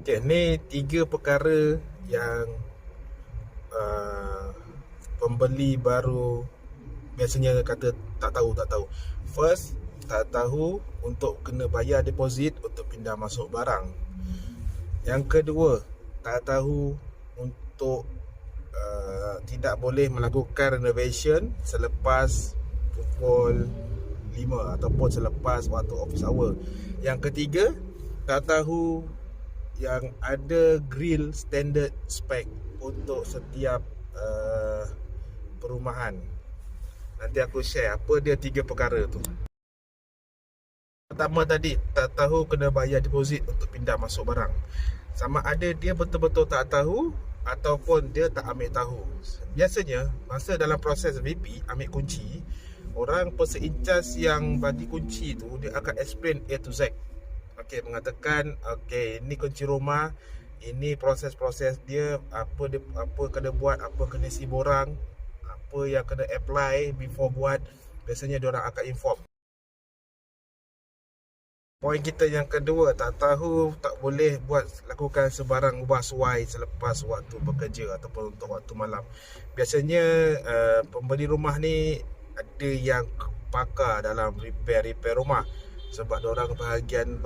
Okay, ni 3 perkara yang pembeli baru biasanya kata tak tahu. First, tak tahu untuk kena bayar deposit untuk pindah masuk barang. Yang kedua, tak tahu untuk tidak boleh melakukan renovation selepas pukul 5 ataupun selepas waktu office hour. Yang ketiga, tak tahu yang ada grill standard spec untuk setiap perumahan. Nanti aku share apa dia 3 perkara tu. Pertama tadi, tak tahu kena bayar deposit untuk pindah masuk barang. Sama ada dia betul-betul tak tahu ataupun dia tak ambil tahu. Biasanya masa dalam proses VP ambil kunci, orang person in charge yang bagi kunci tu dia akan explain A to Z. Okey, mengatakan okey, ini kunci rumah, ini proses-proses dia, apa kena buat, apa kena isi borang, apa yang kena apply before buat. Biasanya dia orang akan inform. Poin kita yang kedua, tak tahu tak boleh lakukan sebarang ubah suai selepas waktu bekerja ataupun untuk waktu malam. Biasanya pembeli rumah ni ada yang pakar dalam repair rumah, sebab diorang bahagian